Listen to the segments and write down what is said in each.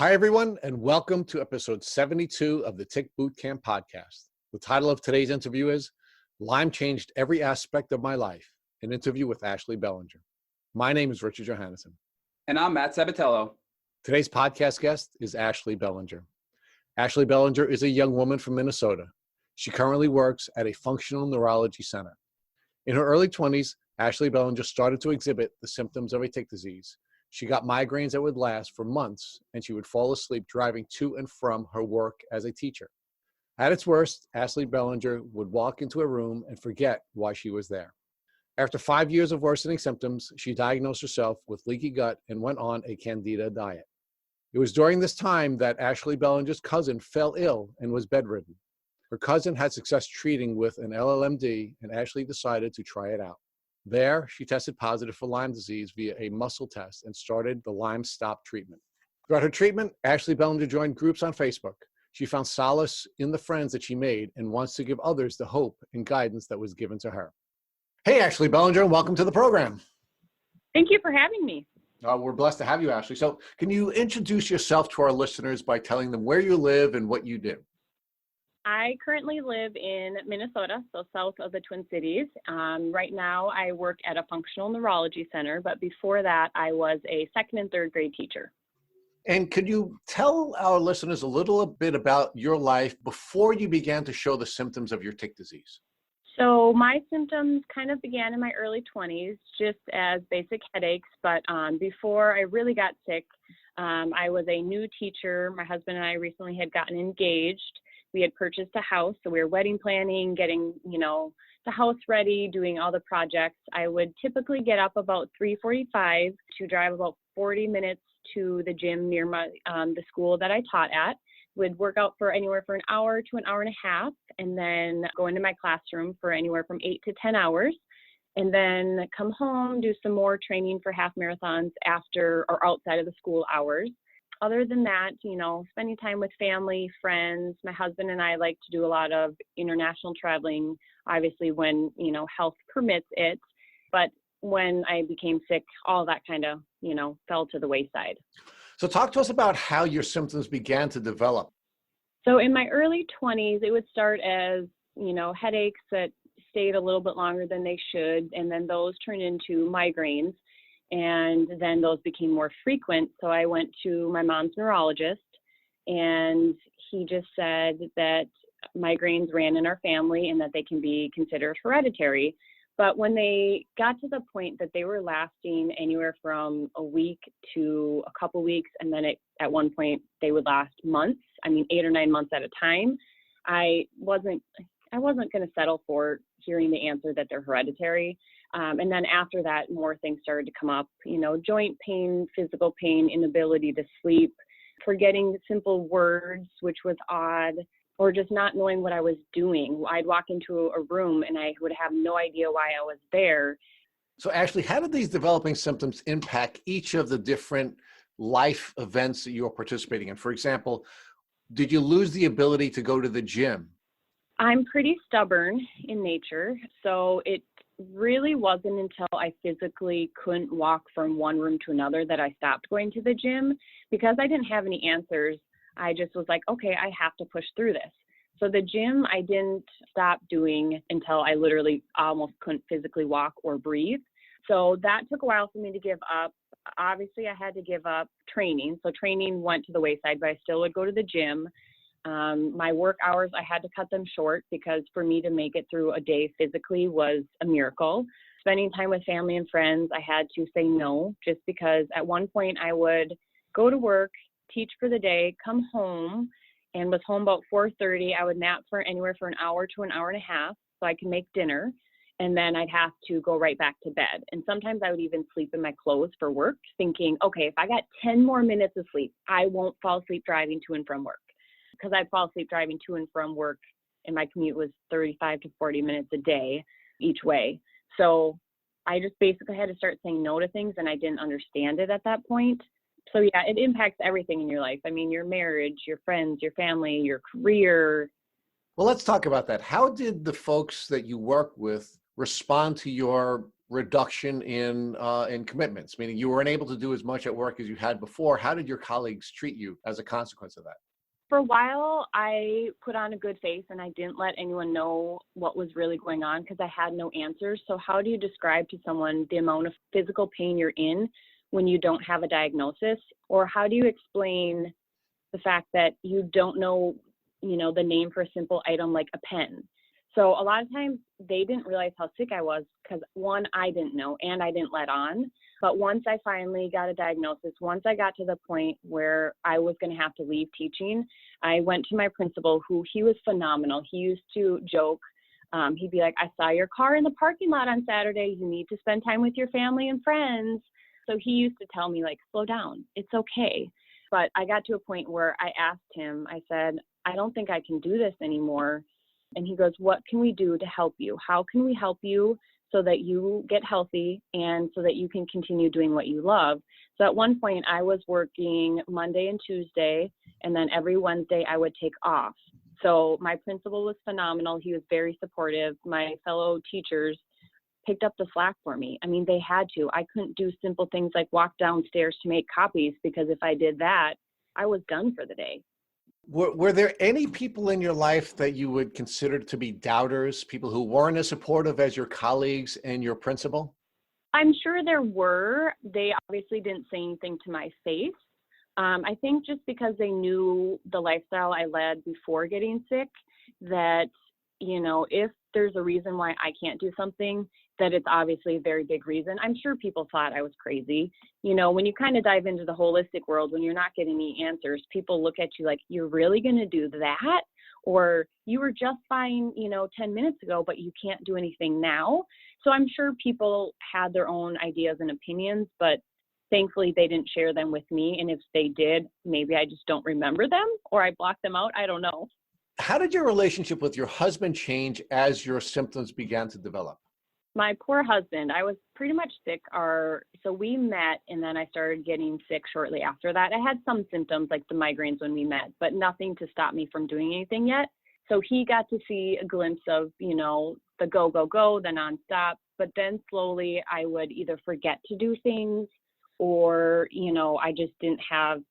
Hi, everyone, and welcome to episode 72 of the Tick Bootcamp podcast. The title of today's interview is Lyme Changed Every Aspect of My Life, an interview with Ashley Belanger. My name is Richard Johannesson. And I'm Matt Sabatello. Today's podcast guest is Ashley Belanger. Ashley Belanger is a young woman from Minnesota. She currently works at a functional neurology center. In her early 20s, Ashley Belanger started to exhibit the symptoms of a tick disease. She got migraines that would last for months, and she would fall asleep driving to and from her work as a teacher. At its worst, Ashley Belanger would walk into a room and forget why she was there. After 5 years of worsening symptoms, she diagnosed herself with leaky gut and went on a candida diet. It was during this time that Ashley Belanger's cousin fell ill and was bedridden. Her cousin had success treating with an LLMD, and Ashley decided to try it out. There, she tested positive for Lyme disease via a muscle test and started the Lyme Stop treatment. Throughout her treatment, Ashley Belanger joined groups on Facebook. She found solace in the friends that she made and wants to give others the hope and guidance that was given to her. Hey, Ashley Belanger, welcome to the program. Thank you for having me. We're blessed to have you, Ashley. So can you introduce yourself to our listeners by telling them where you live and what you do? I currently live in Minnesota, so south of the Twin Cities. Right now, I work at a functional neurology center, but before that, I was a second and third grade teacher. And could you tell our listeners a little bit about your life before you began to show the symptoms of your tick disease? So my symptoms kind of began in my early 20s, just as basic headaches, but before I really got sick, I was a new teacher. My husband and I recently had gotten engaged. We had purchased a house, so we were wedding planning, getting, the house ready, doing all the projects. I would typically get up about 3:45 to drive about 40 minutes to the gym near the school that I taught at. Would work out for anywhere from an hour to an hour and a half, and then go into my classroom for anywhere from 8 to 10 hours, and then come home, do some more training for half marathons after or outside of the school hours. Other than that, spending time with family, friends. My husband and I like to do a lot of international traveling, obviously when, health permits it. But when I became sick, all that kind of, fell to the wayside. So talk to us about how your symptoms began to develop. So in my early 20s, it would start as, headaches that stayed a little bit longer than they should. And then those turned into migraines. And then those became more frequent. So I went to my mom's neurologist, and he just said that migraines ran in our family and that they can be considered hereditary. But when they got to the point that they were lasting anywhere from a week to a couple weeks, and then at one point they would last months, 8 or 9 months at a time, I wasn't going to settle for hearing the answer that they're hereditary. And then after that, more things started to come up, joint pain, physical pain, inability to sleep, forgetting simple words, which was odd, or just not knowing what I was doing. I'd walk into a room and I would have no idea why I was there. So Ashley, how did these developing symptoms impact each of the different life events that you were participating in? For example, did you lose the ability to go to the gym? I'm pretty stubborn in nature, so it really wasn't until I physically couldn't walk from one room to another that I stopped going to the gym. Because I didn't have any answers, I just was like, okay, I have to push through this. So the gym I didn't stop doing until I literally almost couldn't physically walk or breathe. So that took a while for me to give up. Obviously, I had to give up training. So training went to the wayside, but I still would go to the gym. My work hours, I had to cut them short because for me to make it through a day physically was a miracle. Spending time with family and friends, I had to say no, just because at one point I would go to work, teach for the day, come home, and was home about 4:30. I would nap for anywhere from an hour to an hour and a half so I could make dinner. And then I'd have to go right back to bed. And sometimes I would even sleep in my clothes for work, thinking, okay, if I got 10 more minutes of sleep, I won't fall asleep driving to and from work. Because I'd fall asleep driving to and from work, and my commute was 35 to 40 minutes a day each way. So I just basically had to start saying no to things, and I didn't understand it at that point. So yeah, it impacts everything in your life. Your marriage, your friends, your family, your career. Well, let's talk about that. How did the folks that you work with respond to your reduction in commitments, meaning you weren't able to do as much at work as you had before. How did your colleagues treat you as a consequence of that? For a while, I put on a good face and I didn't let anyone know what was really going on because I had no answers. So how do you describe to someone the amount of physical pain you're in when you don't have a diagnosis? Or how do you explain the fact that you don't know, the name for a simple item like a pen? So a lot of times they didn't realize how sick I was because one, I didn't know and I didn't let on. But once I finally got a diagnosis, once I got to the point where I was going to have to leave teaching, I went to my principal, who he was phenomenal. He used to joke. He'd be like, I saw your car in the parking lot on Saturday. You need to spend time with your family and friends. So he used to tell me, like, slow down. It's okay. But I got to a point where I asked him, I said, I don't think I can do this anymore. And he goes, what can we do to help you? How can we help you so that you get healthy and so that you can continue doing what you love? So at one point I was working Monday and Tuesday, and then every Wednesday I would take off. So my principal was phenomenal. He was very supportive. My fellow teachers picked up the slack for me. I mean, they had to. I couldn't do simple things like walk downstairs to make copies, because if I did that, I was done for the day. Were there any people in your life that you would consider to be doubters, people who weren't as supportive as your colleagues and your principal? I'm sure there were. They obviously didn't say anything to my face. I think just because they knew the lifestyle I led before getting sick, that, if there's a reason why I can't do something, that it's obviously a very big reason. I'm sure people thought I was crazy. When you kind of dive into the holistic world, when you're not getting any answers, people look at you like, you're really going to do that? Or you were just fine, 10 minutes ago, but you can't do anything now. So I'm sure people had their own ideas and opinions, but thankfully they didn't share them with me. And if they did, maybe I just don't remember them or I blocked them out. I don't know. How did your relationship with your husband change as your symptoms began to develop? My poor husband, I was pretty much sick. So we met, and then I started getting sick shortly after that. I had some symptoms like the migraines when we met, but nothing to stop me from doing anything yet. So he got to see a glimpse of, the go, go, go, the nonstop. But then slowly I would either forget to do things or, I just didn't have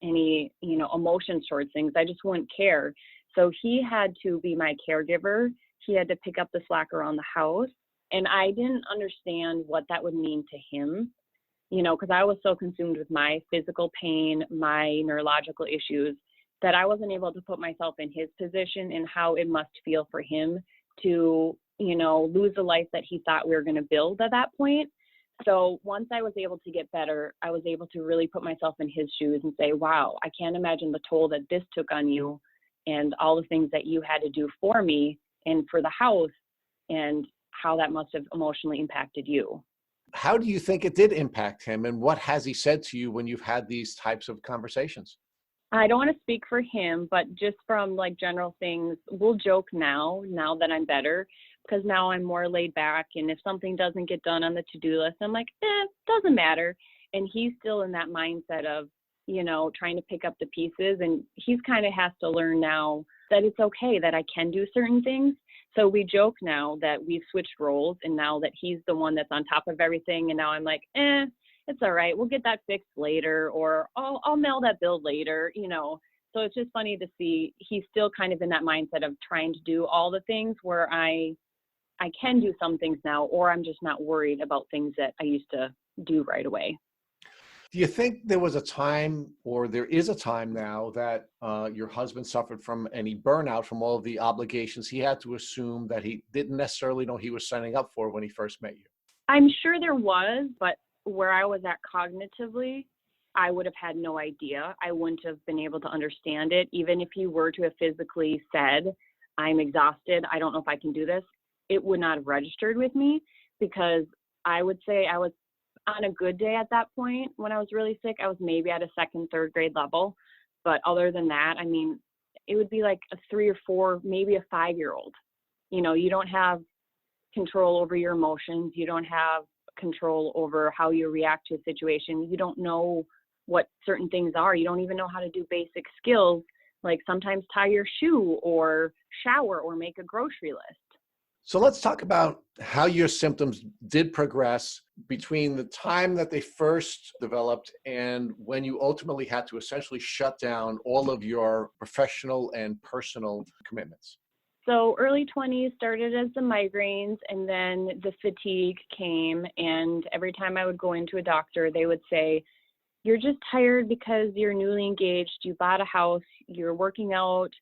any, emotions towards things. I just wouldn't care. So he had to be my caregiver. He had to pick up the slack around the house. And I didn't understand what that would mean to him, because I was so consumed with my physical pain, my neurological issues, that I wasn't able to put myself in his position and how it must feel for him to, lose the life that he thought we were going to build at that point. So once I was able to get better, I was able to really put myself in his shoes and say, wow, I can't imagine the toll that this took on you and all the things that you had to do for me and for the house, and how that must have emotionally impacted you. How do you think it did impact him, and what has he said to you when you've had these types of conversations? I don't want to speak for him, but just from like general things, we'll joke now that I'm better, because now I'm more laid back. And if something doesn't get done on the to-do list, I'm like, doesn't matter. And he's still in that mindset of, trying to pick up the pieces. And he's kind of has to learn now that it's okay that I can do certain things. So we joke now that we've switched roles, and now that he's the one that's on top of everything. And now I'm like, it's all right. We'll get that fixed later, or I'll mail that bill later, So it's just funny to see he's still kind of in that mindset of trying to do all the things where I can do some things now, or I'm just not worried about things that I used to do right away. Do you think there was a time, or there is a time now, that your husband suffered from any burnout from all of the obligations he had to assume that he didn't necessarily know he was signing up for when he first met you? I'm sure there was, but where I was at cognitively, I would have had no idea. I wouldn't have been able to understand it. Even if he were to have physically said, I'm exhausted, I don't know if I can do this, it would not have registered with me, because I would say I was on a good day at that point. When I was really sick, I was maybe at a second, third grade level. But other than that, I mean, it would be like a 3 or 4, maybe a 5-year-old. You don't have control over your emotions. You don't have control over how you react to a situation. You don't know what certain things are. You don't even know how to do basic skills, like sometimes tie your shoe or shower or make a grocery list. So let's talk about how your symptoms did progress between the time that they first developed and when you ultimately had to essentially shut down all of your professional and personal commitments. So early 20s started as the migraines, and then the fatigue came. And every time I would go into a doctor, they would say, "You're just tired because you're newly engaged, you bought a house, you're working out,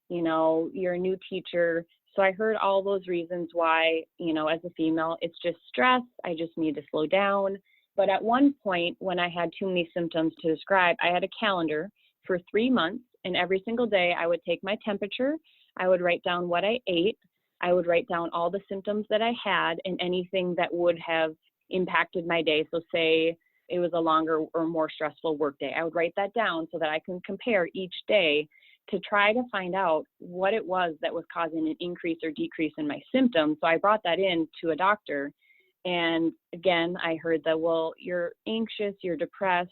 you're a new teacher." So I heard all those reasons why, as a female, it's just stress. I just need to slow down. But at one point, when I had too many symptoms to describe, I had a calendar for 3 months, and every single day I would take my temperature. I would write down what I ate. I would write down all the symptoms that I had and anything that would have impacted my day. So say it was a longer or more stressful work day, I would write that down so that I can compare each day to try to find out what it was that was causing an increase or decrease in my symptoms. So I brought that in to a doctor. And again, I heard that, well, you're anxious, you're depressed,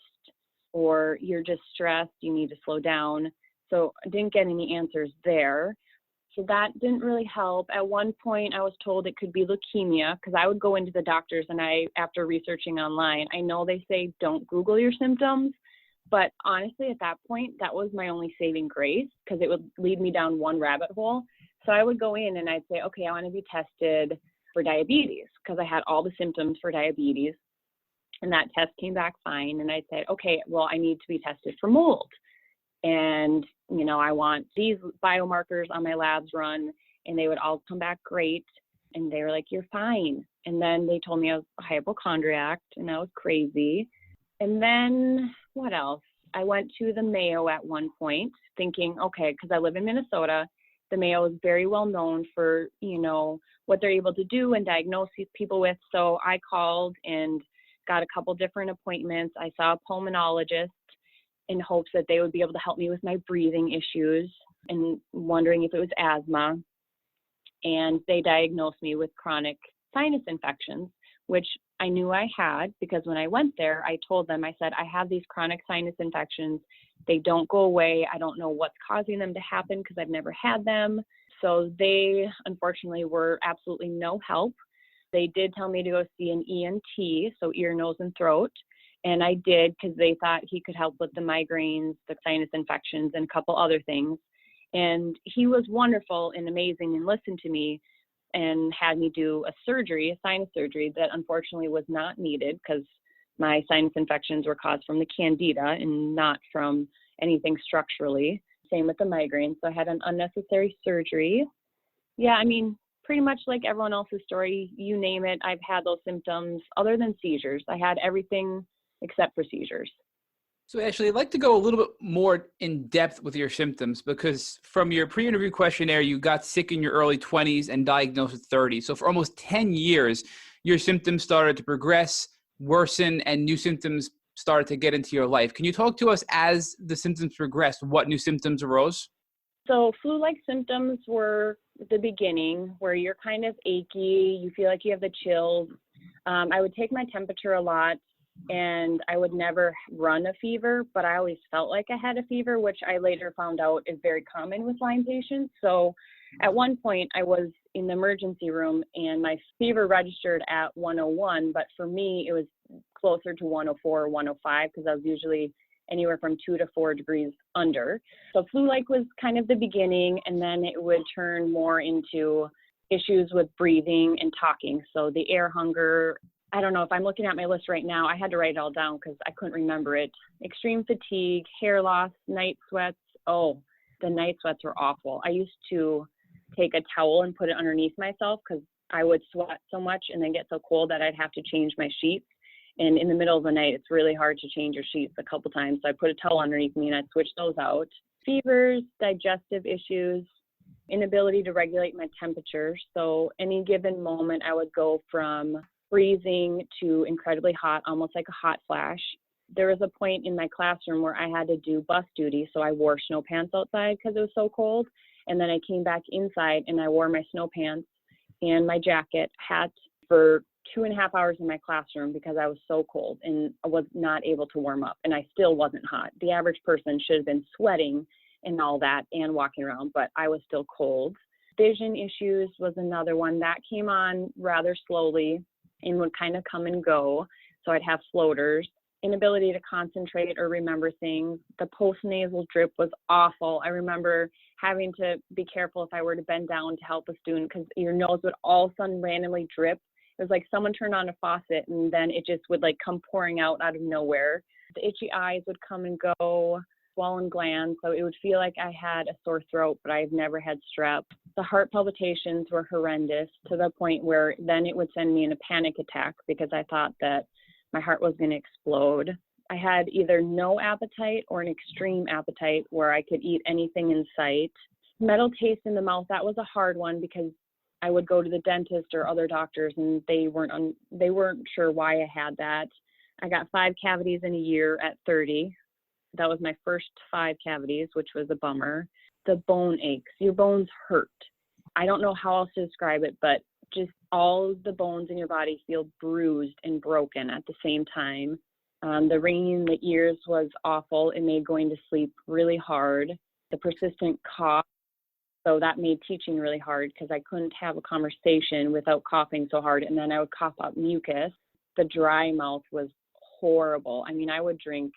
or you're just stressed, you need to slow down. So I didn't get any answers there. So that didn't really help. At one point, I was told it could be leukemia because I would go into the doctors and after researching online, I know they say don't Google your symptoms, but honestly, at that point, that was my only saving grace because it would lead me down one rabbit hole. So I would go in and I'd say, okay, I want to be tested for diabetes because I had all the symptoms for diabetes. And that test came back fine. And I said, okay, well, I need to be tested for mold. And, I want these biomarkers on my labs run, and they would all come back great. And they were like, you're fine. And then they told me I was a hypochondriac, and I was crazy. And then what else? I went to the Mayo at one point thinking, okay, because I live in Minnesota, the Mayo is very well known for, what they're able to do and diagnose these people with. So I called and got a couple different appointments. I saw a pulmonologist in hopes that they would be able to help me with my breathing issues and wondering if it was asthma. And they diagnosed me with chronic sinus infections, which I knew I had because when I went there, I told them, I said, I have these chronic sinus infections. They don't go away. I don't know what's causing them to happen because I've never had them. So they, unfortunately, were absolutely no help. They did tell me to go see an ENT, so ear, nose, and throat. And I did because they thought he could help with the migraines, the sinus infections, and a couple other things. And he was wonderful and amazing and listened to me and had me do a surgery, a sinus surgery that unfortunately was not needed because my sinus infections were caused from the candida and not from anything structurally. Same with the migraines. So I had an unnecessary surgery. Yeah, I mean, pretty much like everyone else's story, you name it, I've had those symptoms other than seizures. I had everything except for seizures. So Ashley, I'd like to go a little bit more in depth with your symptoms because from your pre-interview questionnaire, you got sick in your early 20s and diagnosed at 30. So for almost 10 years, your symptoms started to progress, worsen, and new symptoms started to get into your life. Can you talk to us as the symptoms progressed? What new symptoms arose? So flu-like symptoms were the beginning where you're kind of achy, you feel like you have the chills. I would take my temperature a lot and I would never run a fever, but I always felt like I had a fever, which I later found out is very common with Lyme patients. So at one point I was in the emergency room and my fever registered at 101, but for me it was closer to 104 or 105 because I was usually anywhere from 2 to 4 degrees under. So flu-like was kind of the beginning, and then it would turn more into issues with breathing and talking. So the air hunger, I don't know if I'm looking at my list right now, I had to write it all down because I couldn't remember it. Extreme fatigue, hair loss, night sweats. Oh, the night sweats were awful. I used to take a towel and put it underneath myself because I would sweat so much and then get so cold that I'd have to change my sheets. And in the middle of the night, it's really hard to change your sheets a couple times. So I put a towel underneath me and I'd switch those out. Fevers, digestive issues, inability to regulate my temperature. So any given moment, I would go from freezing to incredibly hot, almost like a hot flash. There was a point in my classroom where I had to do bus duty. So I wore snow pants outside because it was so cold. And then I came back inside and I wore my snow pants and my jacket, hat for 2.5 hours in my classroom because I was so cold and I was not able to warm up and I still wasn't hot. The average person should have been sweating and all that and walking around, but I was still cold. Vision issues was another one that came on rather slowly and would kind of come and go. So I'd have floaters. Inability to concentrate or remember things. The postnasal drip was awful. I remember having to be careful if I were to bend down to help a student because your nose would all of a sudden randomly drip. It was like someone turned on a faucet and then it just would like come pouring out of nowhere. The itchy eyes would come and go, swollen glands. So it would feel like I had a sore throat, but I've never had strep. The heart palpitations were horrendous to the point where then it would send me in a panic attack because I thought that my heart was going to explode. I had either no appetite or an extreme appetite where I could eat anything in sight. Metal taste in the mouth, that was a hard one because I would go to the dentist or other doctors and they weren't sure why I had that. I got 5 cavities in a year at 30. That was my first 5 cavities, which was a bummer. The bone aches. Your bones hurt. I don't know how else to describe it, but just all the bones in your body feel bruised and broken at the same time. The ringing in the ears was awful. It made going to sleep really hard. The persistent cough, so that made teaching really hard because I couldn't have a conversation without coughing so hard, and then I would cough up mucus. The dry mouth was horrible. I mean, I would drink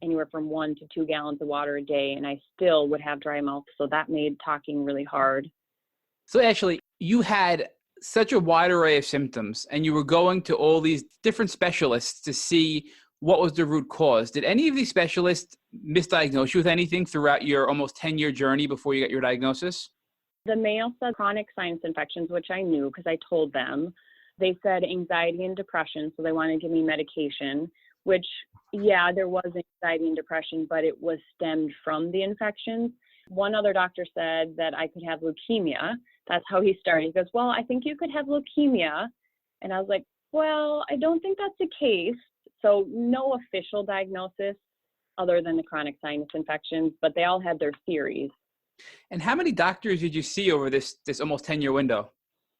anywhere from 1 to 2 gallons of water a day, and I still would have dry mouth, so that made talking really hard. So Ashley, you had such a wide array of symptoms and you were going to all these different specialists to see what was the root cause. Did any of these specialists misdiagnose you with anything throughout your almost 10-year journey before you got your diagnosis? The Mayo said chronic sinus infections, which I knew because I told them. They said anxiety and depression, so they wanted to give me medication, which, yeah, there was anxiety and depression, but it was stemmed from the infections. One other doctor said that I could have leukemia. That's how he started. He goes, well, I think you could have leukemia. And I was like, well, I don't think that's the case. So no official diagnosis other than the chronic sinus infections, but they all had their theories. And how many doctors did you see over this almost 10-year window?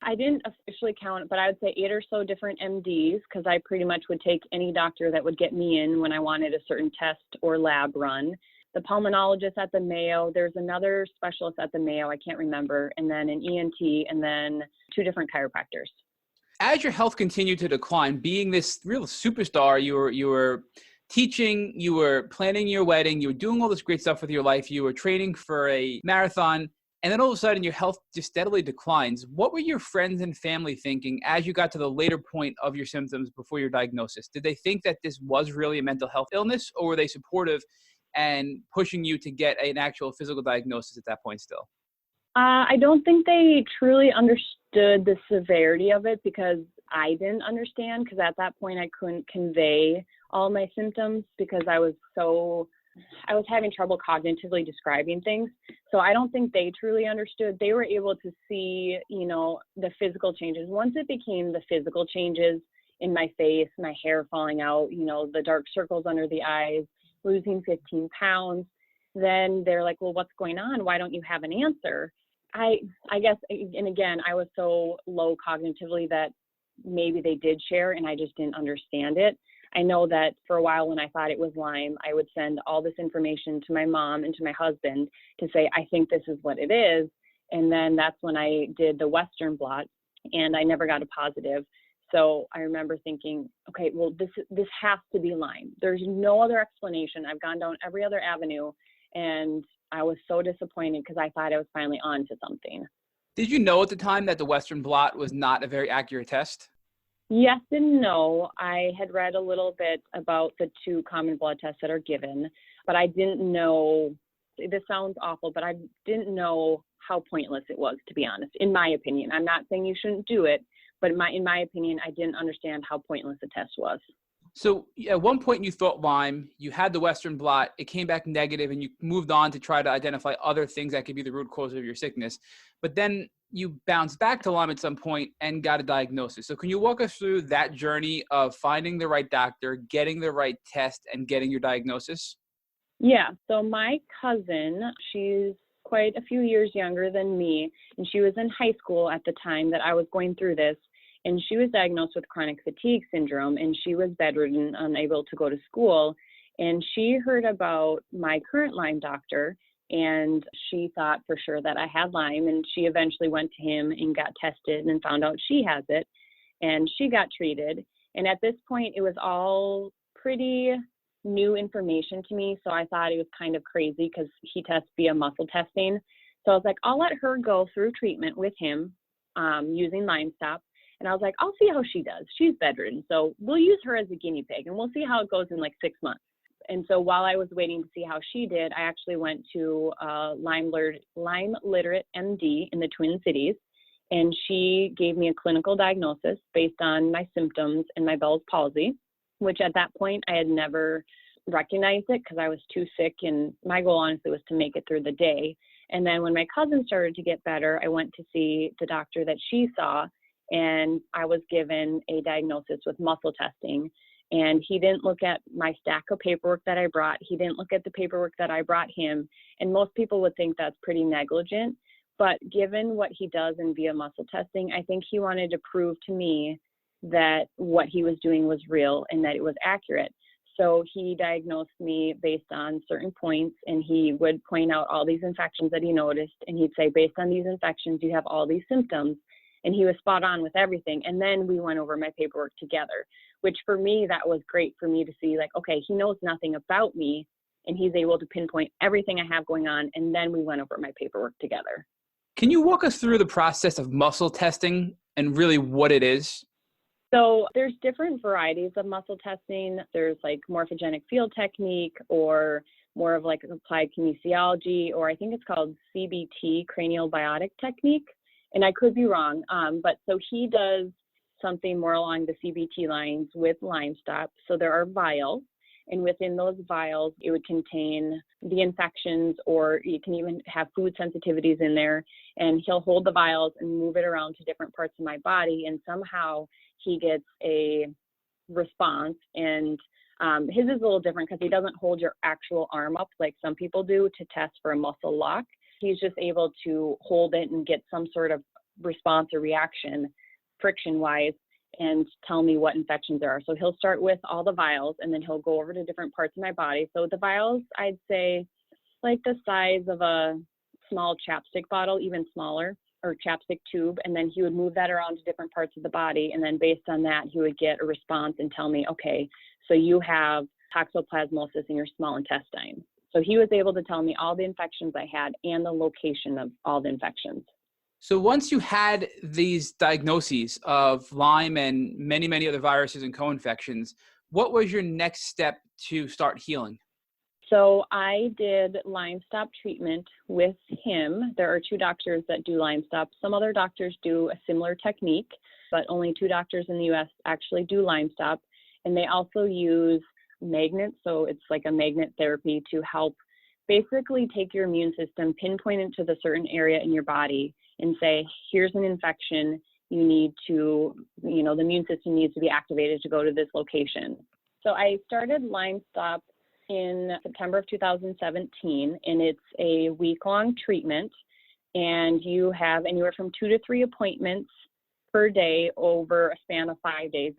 I didn't officially count, but I would say 8 or so different MDs because I pretty much would take any doctor that would get me in when I wanted a certain test or lab run. The pulmonologist at the Mayo, there's another specialist at the Mayo, I can't remember, and then an ENT, and then 2 different chiropractors. As your health continued to decline, being this real superstar, you were teaching, you were planning your wedding, you were doing all this great stuff with your life, you were training for a marathon, and then all of a sudden your health just steadily declines. What were your friends and family thinking as you got to the later point of your symptoms before your diagnosis? Did they think that this was really a mental health illness, or were they supportive and pushing you to get an actual physical diagnosis at that point still? I don't think they truly understood the severity of it because I didn't understand because at that point I couldn't convey all my symptoms because I was having trouble cognitively describing things. So I don't think they truly understood. They were able to see, the physical changes. Once it became the physical changes in my face, my hair falling out, the dark circles under the eyes, losing 15 pounds, then they're like, well, what's going on? Why don't you have an answer? I guess, and again, I was so low cognitively that maybe they did share and I just didn't understand it. I know that for a while when I thought it was Lyme, I would send all this information to my mom and to my husband to say, I think this is what it is. And then that's when I did the Western blot and I never got a positive. So I remember thinking, okay, well, this has to be Lyme. There's no other explanation. I've gone down every other avenue, and I was so disappointed because I thought I was finally on to something. Did you know at the time that the Western blot was not a very accurate test? Yes and no. I had read a little bit about the 2 common blood tests that are given, but I didn't know, this sounds awful, but I didn't know how pointless it was, to be honest, in my opinion. I'm not saying you shouldn't do it, but in my opinion, I didn't understand how pointless the test was. So at one point you thought Lyme, you had the Western blot, it came back negative, and you moved on to try to identify other things that could be the root cause of your sickness. But then you bounced back to Lyme at some point and got a diagnosis. So can you walk us through that journey of finding the right doctor, getting the right test, and getting your diagnosis? Yeah, so my cousin, she's quite a few years younger than me, and she was in high school at the time that I was going through this. And she was diagnosed with chronic fatigue syndrome, and she was bedridden, unable to go to school. And she heard about my current Lyme doctor, and she thought for sure that I had Lyme, and she eventually went to him and got tested and found out she has it, and she got treated. And at this point, it was all pretty new information to me, so I thought it was kind of crazy because he tests via muscle testing. So I was like, I'll let her go through treatment with him using Lyme Stop. And I was like, I'll see how she does. She's bedridden, so we'll use her as a guinea pig, and we'll see how it goes in like 6 months. And so while I was waiting to see how she did, I actually went to Lyme Literate MD in the Twin Cities, and she gave me a clinical diagnosis based on my symptoms and my Bell's palsy, which at that point I had never recognized it because I was too sick, and my goal honestly was to make it through the day. And then when my cousin started to get better, I went to see the doctor that she saw, and I was given a diagnosis with muscle testing. And he didn't look at my stack of paperwork that I brought. He didn't look at the paperwork that I brought him. And most people would think that's pretty negligent. But given what he does in via muscle testing, I think he wanted to prove to me that what he was doing was real and that it was accurate. So he diagnosed me based on certain points, and he would point out all these infections that he noticed. And he'd say, based on these infections, you have all these symptoms. And he was spot on with everything. And then we went over my paperwork together, which for me, that was great for me to see, like, okay, he knows nothing about me, and he's able to pinpoint everything I have going on. And then we went over my paperwork together. Can you walk us through the process of muscle testing and really what it is? So there's different varieties of muscle testing. There's like morphogenic field technique, or more of like applied kinesiology, or I think it's called CBT, cranial biotic technique. And I could be wrong, but so he does something more along the CBT lines with Lyme Stop. So there are vials, and within those vials, it would contain the infections, or you can even have food sensitivities in there. And he'll hold the vials and move it around to different parts of my body, and somehow he gets a response. And his is a little different because he doesn't hold your actual arm up like some people do to test for a muscle lock. He's just able to hold it and get some sort of response or reaction friction-wise and tell me what infections there are. So he'll start with all the vials, and then he'll go over to different parts of my body. So the vials, I'd say like the size of a small chapstick bottle, even smaller, or chapstick tube. And then he would move that around to different parts of the body. And then based on that, he would get a response and tell me, okay, so you have toxoplasmosis in your small intestine. So he was able to tell me all the infections I had and the location of all the infections. So once you had these diagnoses of Lyme and many, many other viruses and co-infections, what was your next step to start healing? So I did Lyme Stop treatment with him. There are 2 doctors that do Lyme Stop. Some other doctors do a similar technique, but only 2 doctors in the U.S. actually do Lyme Stop. And they also use magnets. So it's like a magnet therapy to help basically take your immune system, pinpoint it to the certain area in your body and say, here's an infection. You need to, the immune system needs to be activated to go to this location. So I started Lyme Stop in September of 2017, and it's a week-long treatment, and you have anywhere from 2 to 3 appointments per day over a span of 5 days.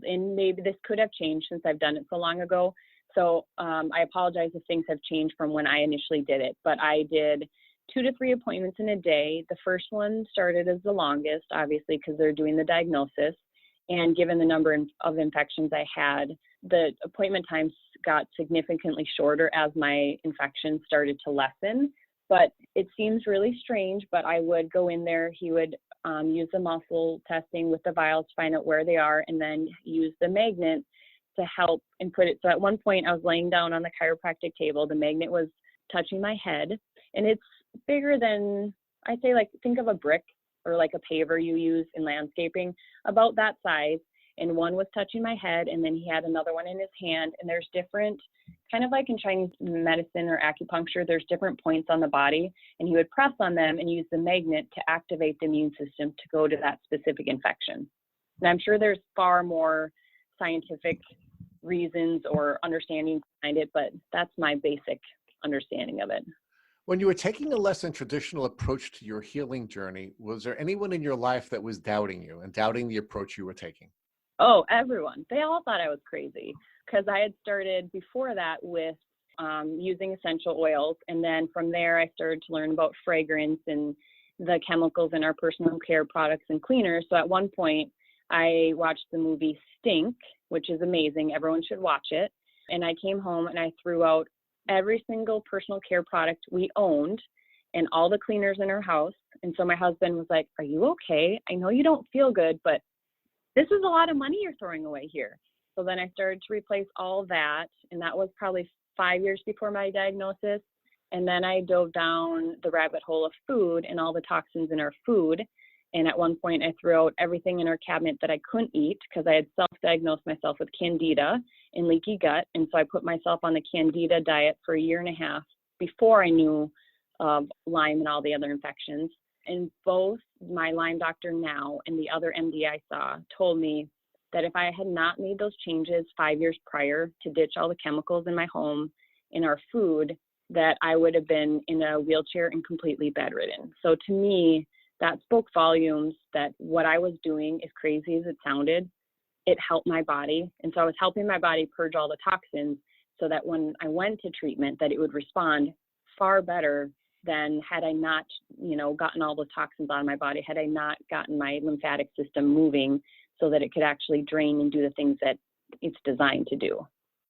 And maybe this could have changed since I've done it so long ago. So I apologize if things have changed from when I initially did it, but I did 2 to 3 appointments in a day. The first one started as the longest, obviously, because they're doing the diagnosis. And given the number of infections I had, the appointment times got significantly shorter as my infections started to lessen. But it seems really strange, but I would go in there. He would use the muscle testing with the vials to find out where they are, and then use the magnet to help and put it. So at one point I was laying down on the chiropractic table. The magnet was touching my head, and it's bigger than, I'd say, like, think of a brick or like a paver you use in landscaping, about that size. And one was touching my head, and then he had another one in his hand. And there's different, kind of like in Chinese medicine or acupuncture, there's different points on the body, and he would press on them and use the magnet to activate the immune system to go to that specific infection. And I'm sure there's far more scientific reasons or understanding behind it, but that's my basic understanding of it. When you were taking a less than traditional approach to your healing journey, was there anyone in your life that was doubting you and doubting the approach you were taking? Oh, everyone. They all thought I was crazy because I had started before that with using essential oils. And then from there, I started to learn about fragrance and the chemicals in our personal care products and cleaners. So at one point, I watched the movie Stink, which is amazing. Everyone should watch it. And I came home and I threw out every single personal care product we owned and all the cleaners in our house. And so my husband was like, "Are you okay? I know you don't feel good, but this is a lot of money you're throwing away here." So then I started to replace all that. And that was probably 5 years before my diagnosis. And then I dove down the rabbit hole of food and all the toxins in our food. And at one point I threw out everything in our cabinet that I couldn't eat because I had self-diagnosed myself with candida and leaky gut. And so I put myself on the candida diet for a year and a half before I knew of Lyme and all the other infections. And both my Lyme doctor now and the other MD I saw told me that if I had not made those changes 5 years prior to ditch all the chemicals in my home, in our food, that I would have been in a wheelchair and completely bedridden. So to me, that spoke volumes that what I was doing, as crazy as it sounded, it helped my body. And so I was helping my body purge all the toxins so that when I went to treatment, that it would respond far better than had I not, gotten all the toxins out of my body, had I not gotten my lymphatic system moving so that it could actually drain and do the things that it's designed to do.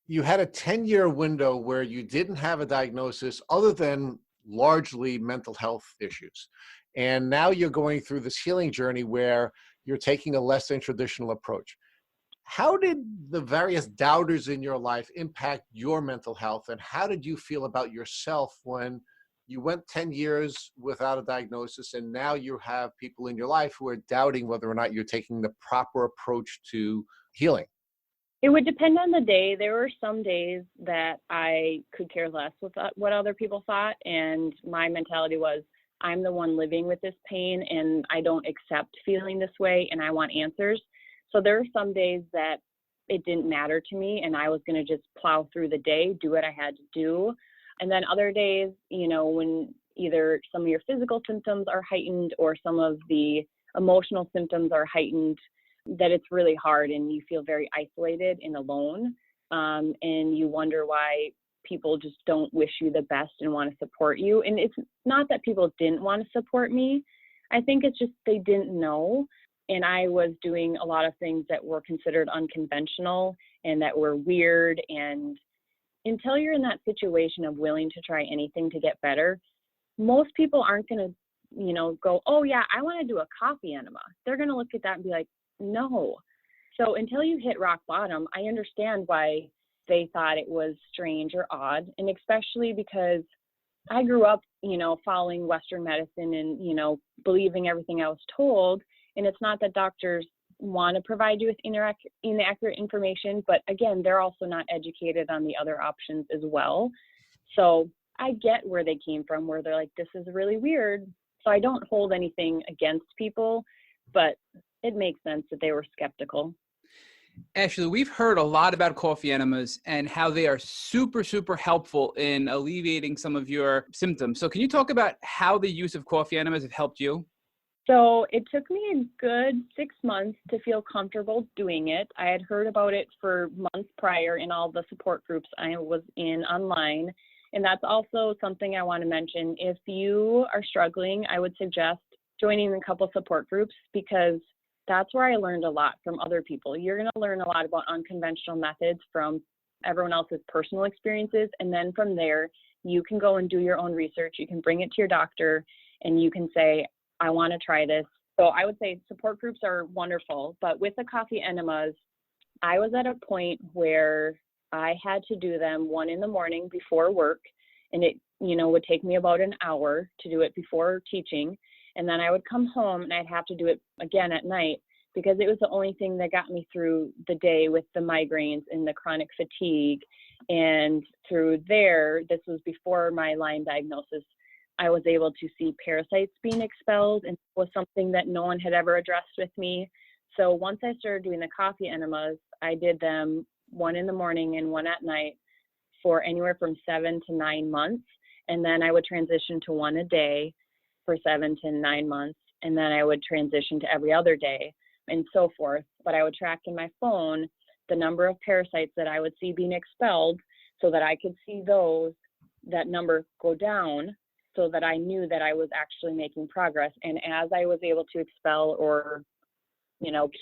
You had a 10-year window where you didn't have a diagnosis other than largely mental health issues. And now you're going through this healing journey where you're taking a less than traditional approach. How did the various doubters in your life impact your mental health? And how did you feel about yourself when you went 10 years without a diagnosis and now you have people in your life who are doubting whether or not you're taking the proper approach to healing? It would depend on the day. There were some days that I could care less with what other people thought. And my mentality was, I'm the one living with this pain and I don't accept feeling this way and I want answers. So there were some days that it didn't matter to me and I was going to just plow through the day, do what I had to do. And then other days, when either some of your physical symptoms are heightened or some of the emotional symptoms are heightened, that it's really hard and you feel very isolated and alone. And you wonder why people just don't wish you the best and want to support you. And it's not that people didn't want to support me. I think it's just they didn't know. And I was doing a lot of things that were considered unconventional and that were weird. And until you're in that situation of willing to try anything to get better, most people aren't going to, go, "Oh yeah, I want to do a coffee enema." They're going to look at that and be like, "No." So until you hit rock bottom, I understand why they thought it was strange or odd. And especially because I grew up, following Western medicine and, believing everything I was told. And it's not that doctors want to provide you with inaccurate information, but again, they're also not educated on the other options as well. So I get where they came from, where they're like, "This is really weird." So I don't hold anything against people, but it makes sense that they were skeptical. Ashley, we've heard a lot about coffee enemas and how they are super, super helpful in alleviating some of your symptoms. So can you talk about how the use of coffee enemas have helped you? So it took me a good 6 months to feel comfortable doing it. I had heard about it for months prior in all the support groups I was in online. And that's also something I want to mention. If you are struggling, I would suggest joining a couple support groups because that's where I learned a lot from other people. You're going to learn a lot about unconventional methods from everyone else's personal experiences. And then from there, you can go and do your own research. You can bring it to your doctor and you can say, "I want to try this." So I would say support groups are wonderful. But with the coffee enemas, I was at a point where I had to do them 1 a.m. before work. And it, would take me about an hour to do it before teaching. And then I would come home and I'd have to do it again at night because it was the only thing that got me through the day with the migraines and the chronic fatigue. And through there, this was before my Lyme diagnosis, I was able to see parasites being expelled, and it was something that no one had ever addressed with me. So once I started doing the coffee enemas, I did them 1 a.m. and 1 at night for anywhere from 7 to 9 months. And then I would transition to 1 a day for 7 to 9 months. And then I would transition to every other day and so forth. But I would track in my phone the number of parasites that I would see being expelled so that I could see that number go down, so that I knew that I was actually making progress. And as I was able to expel or,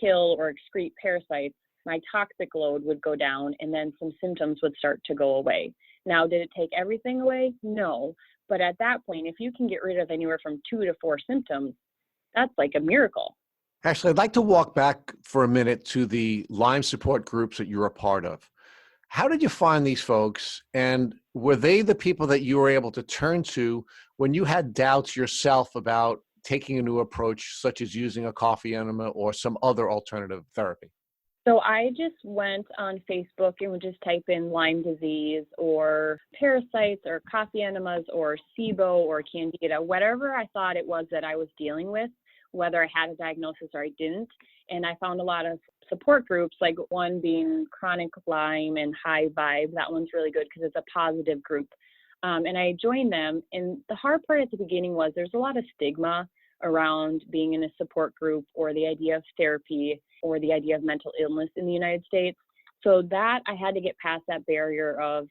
kill or excrete parasites, my toxic load would go down, and then some symptoms would start to go away. Now, did it take everything away? No. But at that point, if you can get rid of anywhere from 2 to 4 symptoms, that's like a miracle. Actually, I'd like to walk back for a minute to the Lyme support groups that you're a part of. How did you find these folks, and were they the people that you were able to turn to when you had doubts yourself about taking a new approach, such as using a coffee enema or some other alternative therapy? So I just went on Facebook and would just type in Lyme disease or parasites or coffee enemas or SIBO or Candida, whatever I thought it was that I was dealing with, whether I had a diagnosis or I didn't. And I found a lot of support groups, like one being Chronic Lyme and High Vibe. That one's really good because it's a positive group. And I joined them. And the hard part at the beginning was there's a lot of stigma around being in a support group or the idea of therapy or the idea of mental illness in the United States. So that I had to get past that barrier of,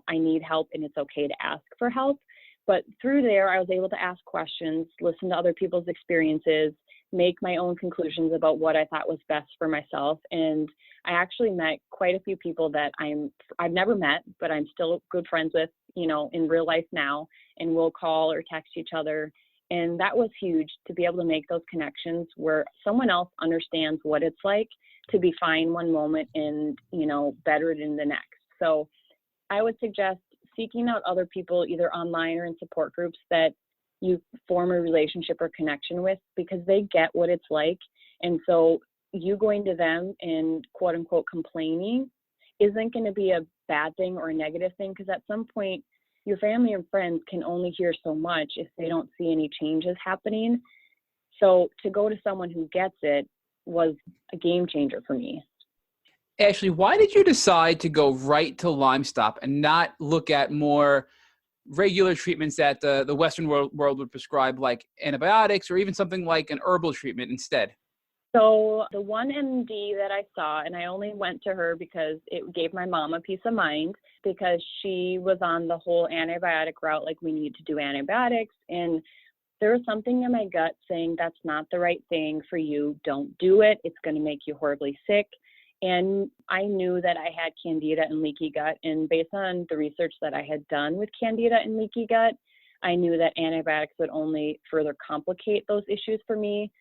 I need help and it's okay to ask for help. But through there, I was able to ask questions, listen to other people's experiences, make my own conclusions about what I thought was best for myself. And I actually met quite a few people that I've never met, but I'm still good friends with, in real life now, and we'll call or text each other. And that was huge, to be able to make those connections where someone else understands what it's like to be fine one moment and, bettered in the next. So I would suggest seeking out other people either online or in support groups that you form a relationship or connection with, because they get what it's like. And so you going to them and quote unquote complaining isn't going to be a bad thing or a negative thing, because at some point your family and friends can only hear so much if they don't see any changes happening. So to go to someone who gets it was a game changer for me. Ashley, why did you decide to go right to Lyme Stop and not look at more regular treatments that the Western world would prescribe, like antibiotics or even something like an herbal treatment instead? So the one MD that I saw, and I only went to her because it gave my mom a peace of mind, because she was on the whole antibiotic route, like we need to do antibiotics. And there was something in my gut saying that's not the right thing for you. Don't do it. It's going to make you horribly sick. And I knew that I had Candida and leaky gut. And based on the research that I had done with Candida and leaky gut, I knew that antibiotics would only further complicate those issues for me.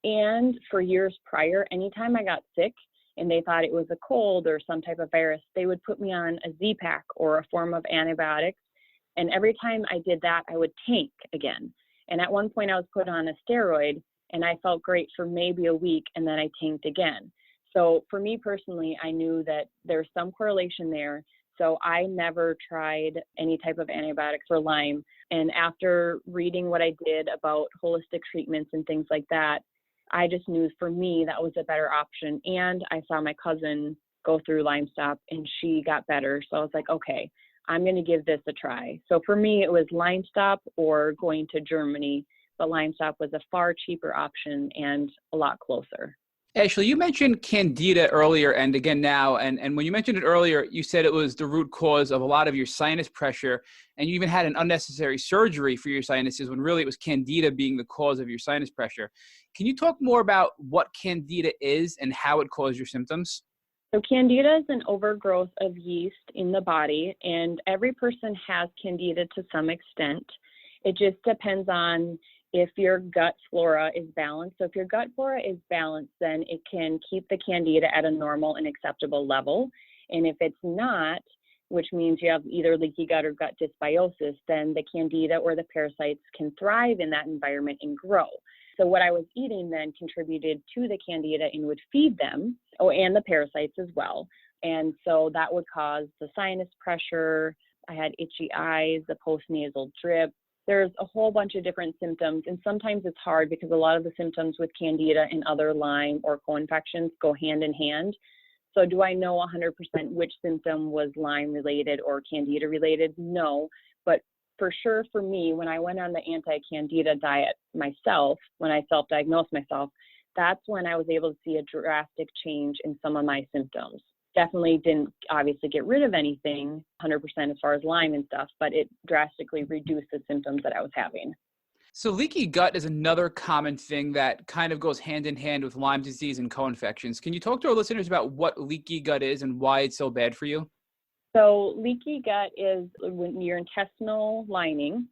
And for years prior, anytime I got sick and they thought it was a cold or some type of virus, they would put me on a Z-Pak or a form of antibiotics. And every time I did that, I would tank again. And at one point I was put on a steroid and I felt great for maybe a week, and then I tanked again. So for me personally, I knew that there's some correlation there. So I never tried any type of antibiotic for Lyme. And after reading what I did about holistic treatments and things like that, I just knew for me that was a better option. And I saw my cousin go through Lyme Stop and she got better. So I was like, okay, I'm going to give this a try. So for me, it was Lyme Stop or going to Germany, but Lyme Stop was a far cheaper option and a lot closer. Ashley, you mentioned Candida earlier and again now, and when you mentioned it earlier, you said it was the root cause of a lot of your sinus pressure, and you even had an unnecessary surgery for your sinuses when really it was Candida being the cause of your sinus pressure. Can you talk more about what Candida is and how it caused your symptoms? So Candida is an overgrowth of yeast in the body, and every person has Candida to some extent. It just depends on if your gut flora is balanced. So if your gut flora is balanced, then it can keep the Candida at a normal and acceptable level. And if it's not, which means you have either leaky gut or gut dysbiosis, then the Candida or the parasites can thrive in that environment and grow. So what I was eating then contributed to the Candida and would feed them, and the parasites as well. And so that would cause the sinus pressure. I had itchy eyes, the postnasal drip. There's a whole bunch of different symptoms, and sometimes it's hard because a lot of the symptoms with Candida and other Lyme or co-infections go hand in hand. So do I know 100% which symptom was Lyme related or Candida related? No, but for sure for me, when I went on the anti-Candida diet myself, when I self-diagnosed myself, that's when I was able to see a drastic change in some of my symptoms. Definitely didn't obviously get rid of anything 100% as far as Lyme and stuff, but it drastically reduced the symptoms that I was having. So leaky gut is another common thing that kind of goes hand in hand with Lyme disease and co-infections. Can you talk to our listeners about what leaky gut is and why it's so bad for you? So leaky gut is when your intestinal lining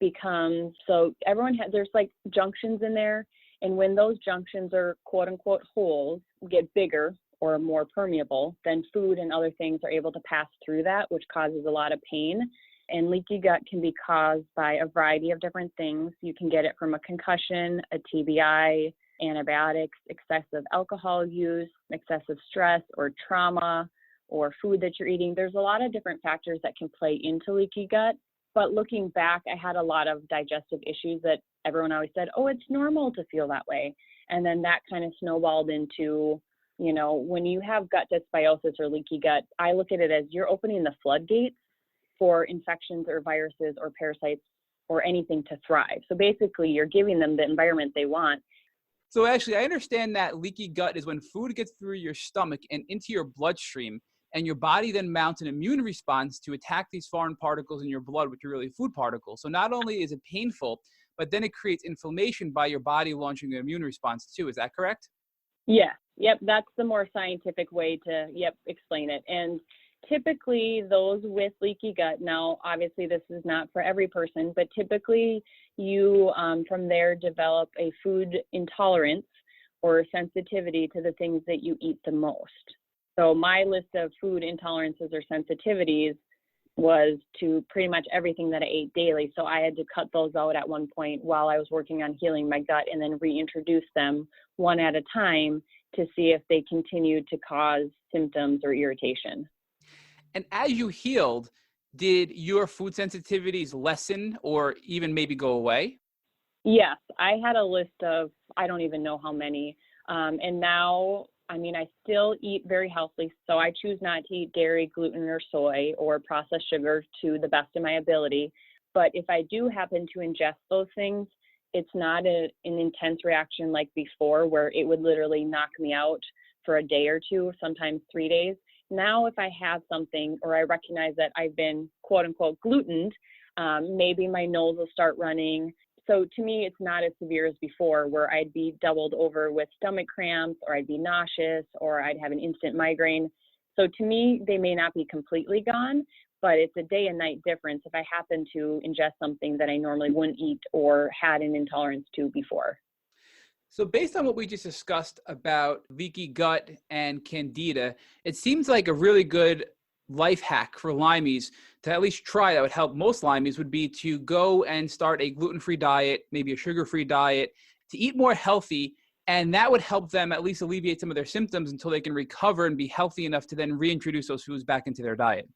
becomes, so everyone has, there's like junctions in there. And when those junctions are quote unquote holes get bigger or more permeable, then food and other things are able to pass through that, which causes a lot of pain. And leaky gut can be caused by a variety of different things. You can get it from a concussion, a TBI, antibiotics, excessive alcohol use, excessive stress or trauma, or food that you're eating. There's a lot of different factors that can play into leaky gut. But looking back, I had a lot of digestive issues that everyone always said, oh, it's normal to feel that way. And then that kind of snowballed into, you know, when you have gut dysbiosis or leaky gut, I look at it as you're opening the floodgates for infections or viruses or parasites or anything to thrive. So basically, you're giving them the environment they want. So actually, I understand that leaky gut is when food gets through your stomach and into your bloodstream, and your body then mounts an immune response to attack these foreign particles in your blood, which are really food particles. So not only is it painful, but then it creates inflammation by your body launching an immune response too. Is that correct? Yeah, yep, that's the more scientific way to, explain it. And typically those with leaky gut, now obviously this is not for every person, but typically you from there develop a food intolerance or sensitivity to the things that you eat the most. So my list of food intolerances or sensitivities was to pretty much everything that I ate daily. So I had to cut those out at one point while I was working on healing my gut and then reintroduce them one at a time to see if they continued to cause symptoms or irritation. And as you healed, did your food sensitivities lessen or even maybe go away? Yes, I had a list of, I don't even know how many. And now, I mean, I still eat very healthily. So I choose not to eat dairy, gluten, or soy or processed sugar to the best of my ability. But if I do happen to ingest those things, it's not an intense reaction like before where it would literally knock me out for a day or two, sometimes 3 days. Now, if I have something or I recognize that I've been quote unquote glutened, maybe my nose will start running. So to me, it's not as severe as before where I'd be doubled over with stomach cramps or I'd be nauseous or I'd have an instant migraine. So to me, they may not be completely gone, but it's a day and night difference if I happen to ingest something that I normally wouldn't eat or had an intolerance to before. So based on what we just discussed about leaky gut and candida, it seems like a really good life hack for Lymies to at least try that would help most Lymies would be to go and start a gluten-free diet, maybe a sugar-free diet, to eat more healthy, and that would help them at least alleviate some of their symptoms until they can recover and be healthy enough to then reintroduce those foods back into their diet.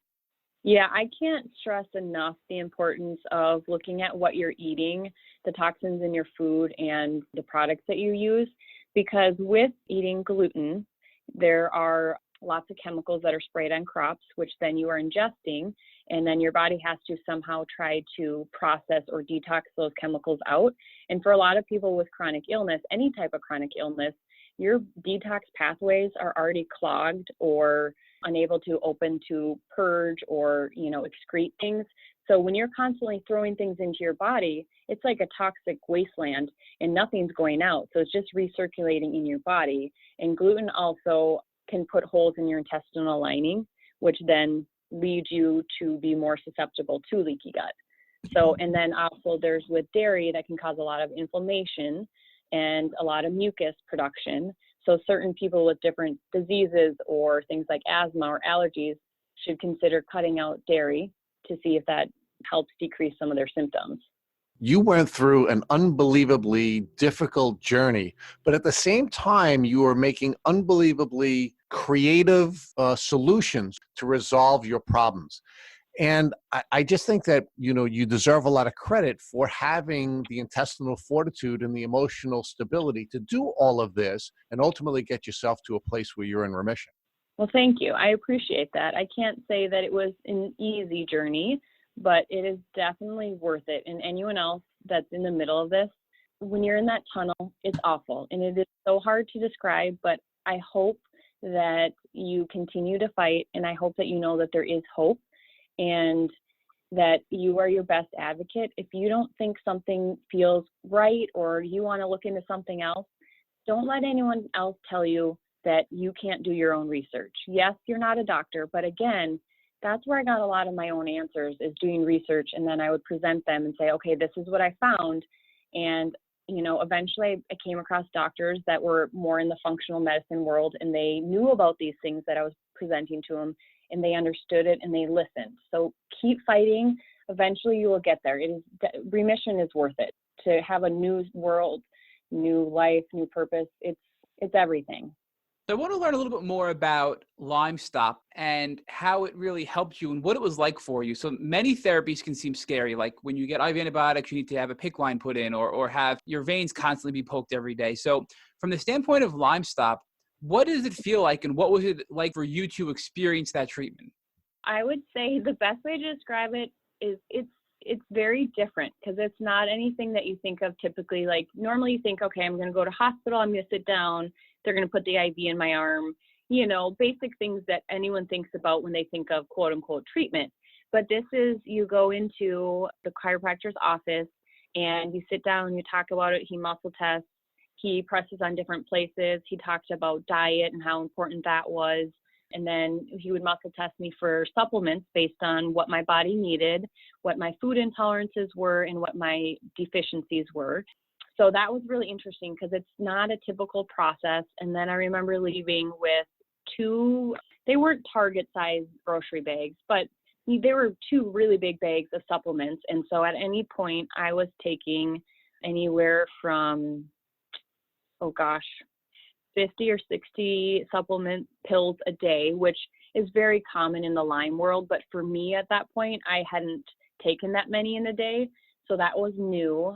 Yeah, I can't stress enough the importance of looking at what you're eating, the toxins in your food, and the products that you use, because with eating gluten, there are lots of chemicals that are sprayed on crops, which then you are ingesting, and then your body has to somehow try to process or detox those chemicals out. And for a lot of people with chronic illness, any type of chronic illness, your detox pathways are already clogged or unable to open to purge or, excrete things. So when you're constantly throwing things into your body, it's like a toxic wasteland and nothing's going out. So it's just recirculating in your body. And gluten also can put holes in your intestinal lining, which then leads you to be more susceptible to leaky gut. So, and then also there's with dairy that can cause a lot of inflammation and a lot of mucus production. So certain people with different diseases or things like asthma or allergies should consider cutting out dairy to see if that helps decrease some of their symptoms. You went through an unbelievably difficult journey, but at the same time, you were making unbelievably creative solutions to resolve your problems. And I just think that, you deserve a lot of credit for having the intestinal fortitude and the emotional stability to do all of this and ultimately get yourself to a place where you're in remission. Well, thank you. I appreciate that. I can't say that it was an easy journey, but it is definitely worth it. And anyone else that's in the middle of this, when you're in that tunnel, it's awful. And it is so hard to describe, but I hope that you continue to fight. And I hope that you know that there is hope and that you are your best advocate. If you don't think something feels right or you want to look into something else, don't let anyone else tell you that you can't do your own research. Yes, you're not a doctor, but again, that's where I got a lot of my own answers, is doing research, and then I would present them and say, okay, this is what I found. And eventually I came across doctors that were more in the functional medicine world, and they knew about these things that I was presenting to them, and they understood it and they listened. So keep fighting. Eventually you will get there. Remission is worth it. To have a new world, new life, new purpose, it's everything. So I want to learn a little bit more about Lyme Stop and how it really helped you and what it was like for you. So many therapies can seem scary, like when you get IV antibiotics, you need to have a PICC line put in or have your veins constantly be poked every day. So from the standpoint of Lyme Stop, what does it feel like and what was it like for you to experience that treatment? I would say the best way to describe it is it's very different, because it's not anything that you think of typically. Like normally you think, okay, I'm going to go to hospital, I'm going to sit down, they're going to put the IV in my arm, basic things that anyone thinks about when they think of quote unquote treatment. But this is, you go into the chiropractor's office and you sit down, you talk about it, he muscle tests, he presses on different places, he talked about diet and how important that was. And then he would muscle test me for supplements based on what my body needed, what my food intolerances were, and what my deficiencies were. So that was really interesting because it's not a typical process. And then I remember leaving with they weren't Target size grocery bags, but they were 2 really big bags of supplements. And so at any point I was taking anywhere from, 50 or 60 supplement pills a day, which is very common in the Lyme world. But for me at that point, I hadn't taken that many in a day. So that was new.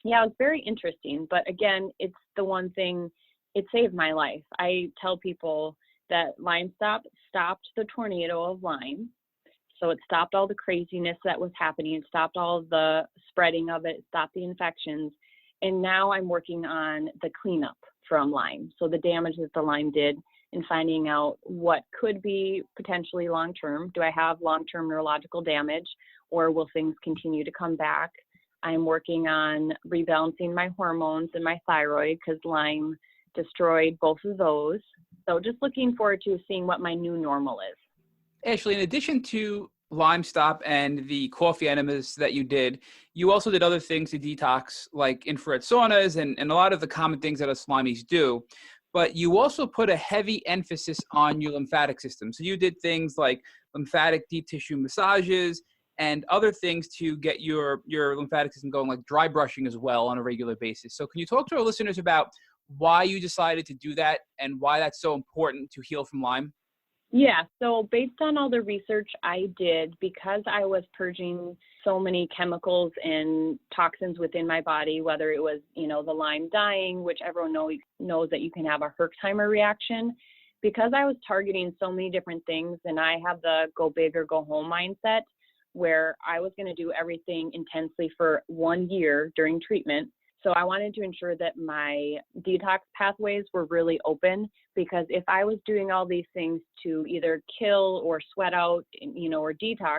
Yeah, it was very interesting. But again, it's the one thing, it saved my life. I tell people that Lyme Stop stopped the tornado of Lyme. So it stopped all the craziness that was happening. It stopped all of the spreading of it, stopped the infections. And now I'm working on the cleanup from Lyme. So the damage that the Lyme did, and finding out what could be potentially long-term. Do I have long-term neurological damage, or will things continue to come back? I'm working on rebalancing my hormones and my thyroid, because Lyme destroyed both of those. So just looking forward to seeing what my new normal is. Ashley, in addition to Lyme Stop and the coffee enemas that you did, you also did other things to detox, like infrared saunas and a lot of the common things that us Slimies do. But you also put a heavy emphasis on your lymphatic system. So you did things like lymphatic deep tissue massages and other things to get your lymphatic system going, like dry brushing as well on a regular basis. So can you talk to our listeners about why you decided to do that and why that's so important to heal from Lyme? Yeah, so based on all the research I did, because I was purging so many chemicals and toxins within my body, whether it was, the Lyme dying, which everyone knows that you can have a Herxheimer reaction, because I was targeting so many different things, and I have the go big or go home mindset, where I was going to do everything intensely for 1 year during treatment. So I wanted to ensure that my detox pathways were really open, because if I was doing all these things to either kill or sweat out, or detox,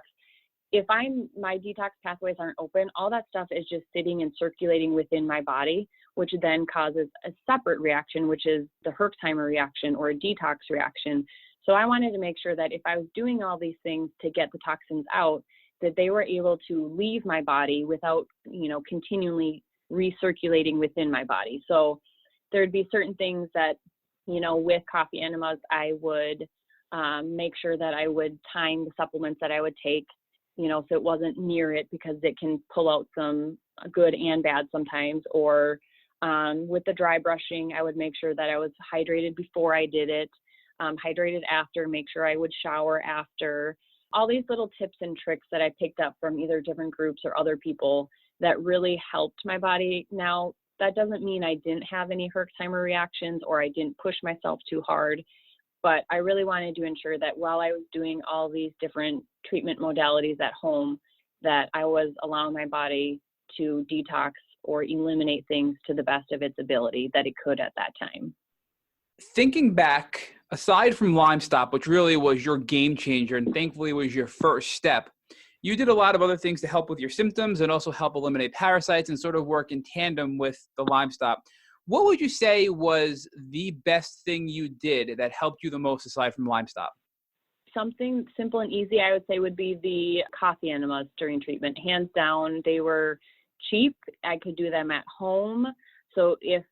if my detox pathways aren't open, all that stuff is just sitting and circulating within my body, which then causes a separate reaction, which is the Herxheimer reaction or a detox reaction. So I wanted to make sure that if I was doing all these things to get the toxins out, that they were able to leave my body without, continually recirculating within my body. So there'd be certain things that, with coffee enemas, I would make sure that I would time the supplements that I would take, so it wasn't near it, because it can pull out some good and bad sometimes. Or with the dry brushing, I would make sure that I was hydrated before I did it, hydrated after, make sure I would shower after. All these little tips and tricks that I picked up from either different groups or other people that really helped my body. Now, that doesn't mean I didn't have any Herxheimer reactions or I didn't push myself too hard, but I really wanted to ensure that while I was doing all these different treatment modalities at home, that I was allowing my body to detox or eliminate things to the best of its ability that it could at that time. Thinking back Aside from Lyme Stop, which really was your game changer and thankfully was your first step, you did a lot of other things to help with your symptoms and also help eliminate parasites and sort of work in tandem with the Lyme Stop. What would you say was the best thing you did that helped you the most aside from Lyme Stop? Something simple and easy, I would say, would be the coffee enemas during treatment. Hands down, they were cheap. I could do them at home. So if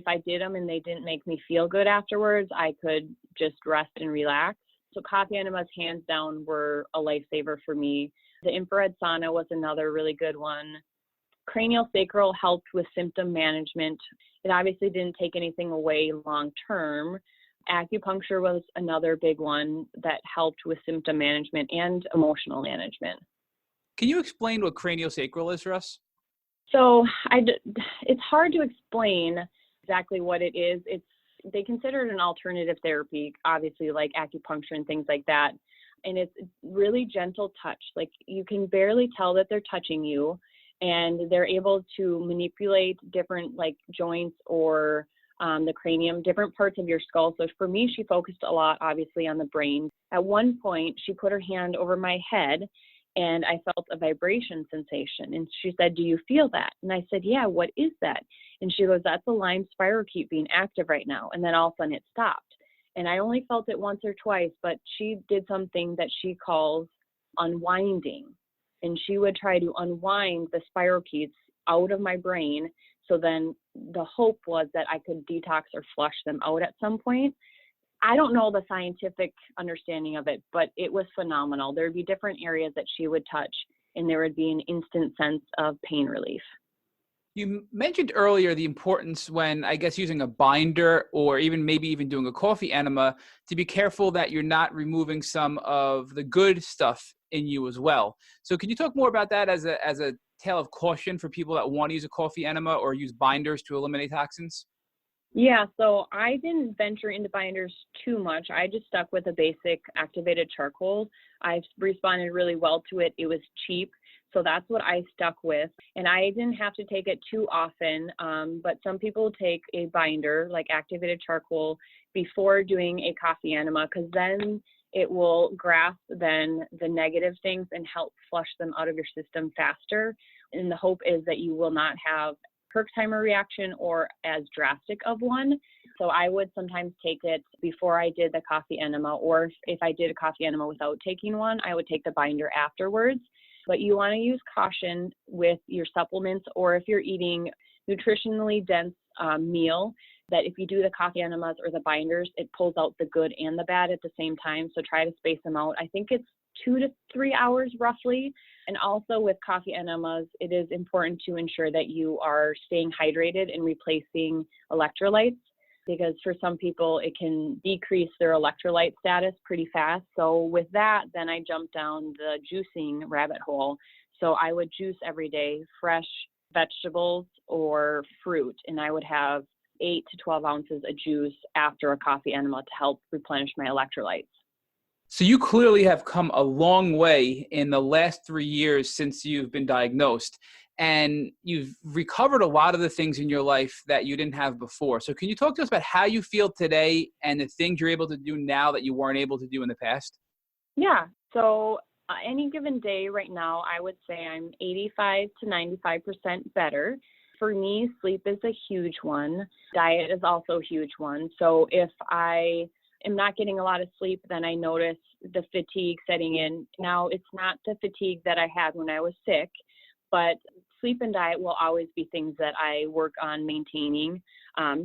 I did them and they didn't make me feel good afterwards, I could just rest and relax. So coffee enemas, hands down, were a lifesaver for me. The infrared sauna was another really good one. Cranial sacral helped with symptom management. It obviously didn't take anything away long term. Acupuncture was another big one that helped with symptom management and emotional management. Can you explain what cranial sacral is for us? So it's hard to explain exactly what it is. They consider it an alternative therapy, obviously, like acupuncture and things like that. And it's really gentle touch. Like, you can barely tell that they're touching you, and they're able to manipulate different like joints or the cranium, different parts of your skull. So for me, she focused a lot, obviously, on the brain. At one point, she put her hand over my head, and I felt a vibration sensation. And she said, "Do you feel that?" And I said, "Yeah, what is that?" And she goes, "That's the Lyme spirochete being active right now." And then all of a sudden it stopped. And I only felt it once or twice, but she did something that she calls unwinding. And she would try to unwind the spirochetes out of my brain. So then the hope was that I could detox or flush them out at some point. I don't know the scientific understanding of it, but it was phenomenal. There would be different areas that she would touch, and there would be an instant sense of pain relief. You mentioned earlier the importance when, I guess, using a binder or maybe even doing a coffee enema to be careful that you're not removing some of the good stuff in you as well. So can you talk more about that as a tale of caution for people that want to use a coffee enema or use binders to eliminate toxins? Yeah, so I didn't venture into binders too much. I just stuck with a basic activated charcoal. I responded really well to it. It was cheap, so that's what I stuck with. And I didn't have to take it too often, but some people take a binder, like activated charcoal, before doing a coffee enema, because then it will grasp then the negative things and help flush them out of your system faster. And the hope is that you will not have Herxheimer reaction or as drastic of one. So I would sometimes take it before I did the coffee enema, or if I did a coffee enema without taking one, I would take the binder afterwards. But you want to use caution with your supplements, or if you're eating nutritionally dense meal, that if you do the coffee enemas or the binders, it pulls out the good and the bad at the same time. So try to space them out. I think it's 2 to 3 hours roughly. And also with coffee enemas, it is important to ensure that you are staying hydrated and replacing electrolytes, because for some people it can decrease their electrolyte status pretty fast. So with that, then I jumped down the juicing rabbit hole. So I would juice every day, fresh vegetables or fruit, and I would have 8 to 12 ounces of juice after a coffee enema to help replenish my electrolytes. So you clearly have come a long way in the last 3 years since you've been diagnosed, and you've recovered a lot of the things in your life that you didn't have before. So can you talk to us about how you feel today and the things you're able to do now that you weren't able to do in the past? Yeah, so any given day right now, I would say I'm 85 to 95% better. For me, sleep is a huge one. Diet is also a huge one. So if I am not getting a lot of sleep, then I notice the fatigue setting in. Now, it's not the fatigue that I had when I was sick, but sleep and diet will always be things that I work on maintaining,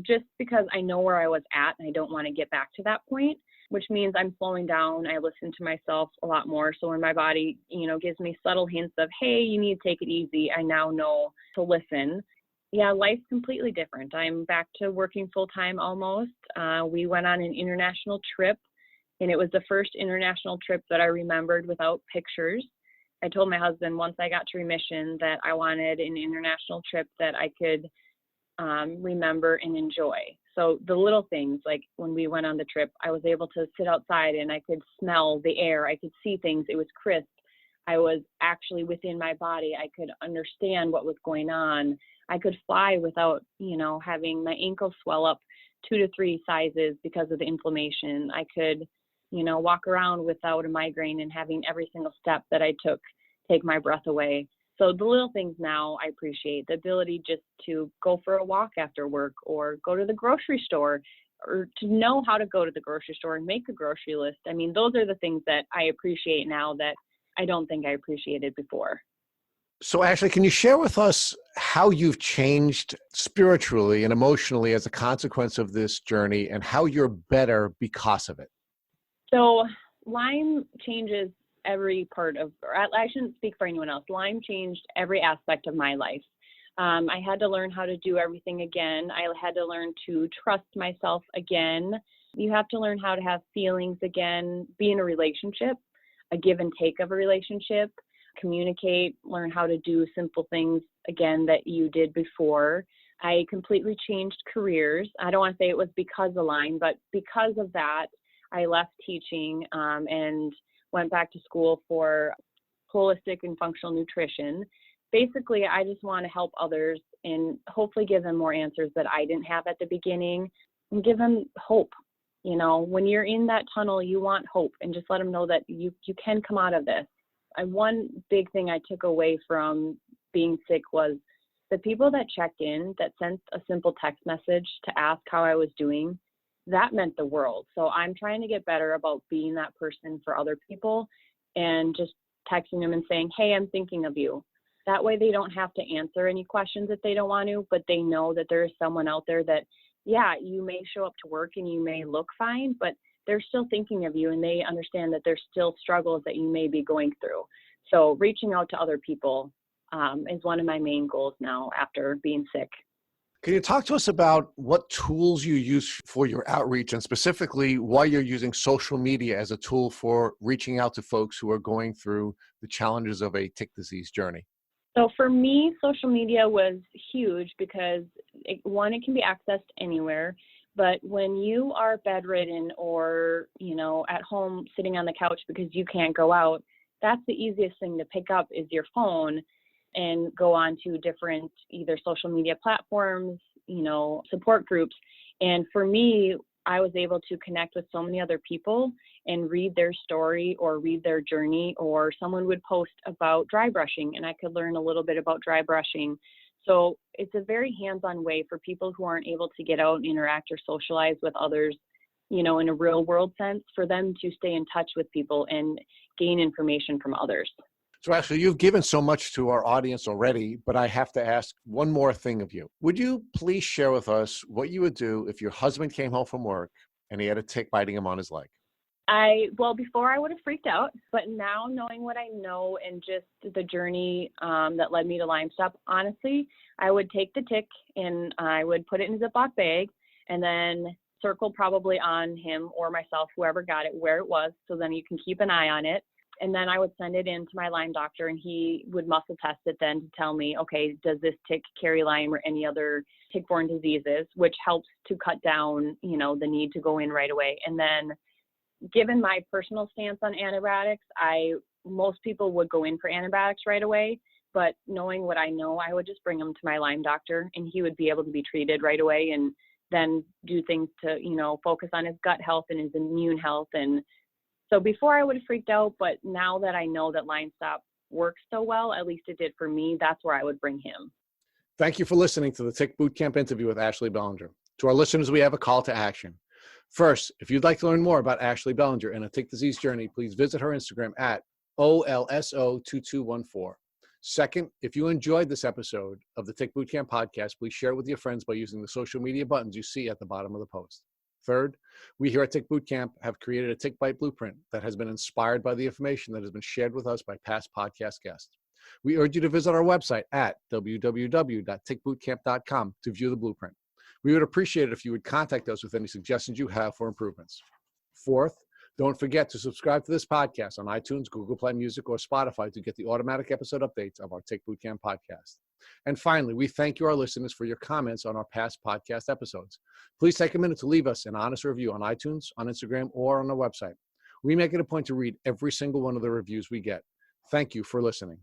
just because I know where I was at and I don't want to get back to that point, which means I'm slowing down. I listen to myself a lot more. So when my body, gives me subtle hints of, hey, you need to take it easy, I now know to listen. Yeah, life's completely different. I'm back to working full-time almost. We went on an international trip, and it was the first international trip that I remembered without pictures. I told my husband once I got to remission that I wanted an international trip that I could remember and enjoy. So the little things, like when we went on the trip, I was able to sit outside and I could smell the air. I could see things. It was crisp. I was actually within my body. I could understand what was going on. I could fly without, having my ankle swell up 2 to 3 sizes because of the inflammation. I could, walk around without a migraine and having every single step that I took take my breath away. So the little things now I appreciate, the ability just to go for a walk after work or go to the grocery store, or to know how to go to the grocery store and make a grocery list. I mean, those are the things that I appreciate now that I don't think I appreciated before. So Ashley, can you share with us how you've changed spiritually and emotionally as a consequence of this journey, and how you're better because of it? So Lyme changes every part of, or I shouldn't speak for anyone else. Lyme changed every aspect of my life. I had to learn how to do everything again. I had to learn to trust myself again. You have to learn how to have feelings again, be in a relationship, a give and take of a relationship, communicate, learn how to do simple things again that you did before. I completely changed careers. I don't want to say it was because of Lyme, but because of that, I left teaching and went back to school for holistic and functional nutrition. Basically, I just want to help others and hopefully give them more answers that I didn't have at the beginning, and give them hope. When you're in that tunnel, you want hope, and just let them know that you can come out of this. One big thing I took away from being sick was the people that checked in, that sent a simple text message to ask how I was doing. That meant the world. So I'm trying to get better about being that person for other people, and just texting them and saying, hey, I'm thinking of you. That way they don't have to answer any questions if they don't want to, but they know that there is someone out there that, yeah, you may show up to work and you may look fine, but they're still thinking of you, and they understand that there's still struggles that you may be going through. So reaching out to other people is one of my main goals now after being sick. Can you talk to us about what tools you use for your outreach, and specifically why you're using social media as a tool for reaching out to folks who are going through the challenges of a tick disease journey? So for me, social media was huge because it can be accessed anywhere. But when you are bedridden or, at home sitting on the couch because you can't go out, that's the easiest thing to pick up is your phone and go on to different either social media platforms, support groups. And for me, I was able to connect with so many other people and read their story or read their journey, or someone would post about dry brushing and I could learn a little bit about dry brushing. So it's a very hands-on way for people who aren't able to get out and interact or socialize with others, in a real world sense, for them to stay in touch with people and gain information from others. So Ashley, you've given so much to our audience already, but I have to ask one more thing of you. Would you please share with us what you would do if your husband came home from work and he had a tick biting him on his leg? Before I would have freaked out, but now knowing what I know and just the journey that led me to Lyme Stop, honestly, I would take the tick and I would put it in a Ziploc bag and then circle probably on him or myself, whoever got it, where it was, so then you can keep an eye on it. And then I would send it in to my Lyme doctor, and he would muscle test it then to tell me, okay, does this tick carry Lyme or any other tick-borne diseases, which helps to cut down, the need to go in right away. And then given my personal stance on antibiotics, most people would go in for antibiotics right away, but knowing what I know, I would just bring him to my Lyme doctor and he would be able to be treated right away, and then do things to, focus on his gut health and his immune health. And so before I would have freaked out, but now that I know that Lyme Stop works so well, at least it did for me, that's where I would bring him. Thank you for listening to the Tick Bootcamp interview with Ashley Belanger. To our listeners, we have a call to action. First, if you'd like to learn more about Ashley Belanger and a tick disease journey, please visit her Instagram at OLSO2214. Second, if you enjoyed this episode of the Tick Bootcamp podcast, please share it with your friends by using the social media buttons you see at the bottom of the post. Third, we here at Tick Bootcamp have created a Tick Bite Blueprint that has been inspired by the information that has been shared with us by past podcast guests. We urge you to visit our website at www.tickbootcamp.com to view the blueprint. We would appreciate it if you would contact us with any suggestions you have for improvements. Fourth, don't forget to subscribe to this podcast on iTunes, Google Play Music, or Spotify to get the automatic episode updates of our Tick Bootcamp podcast. And finally, we thank you, our listeners, for your comments on our past podcast episodes. Please take a minute to leave us an honest review on iTunes, on Instagram, or on our website. We make it a point to read every single one of the reviews we get. Thank you for listening.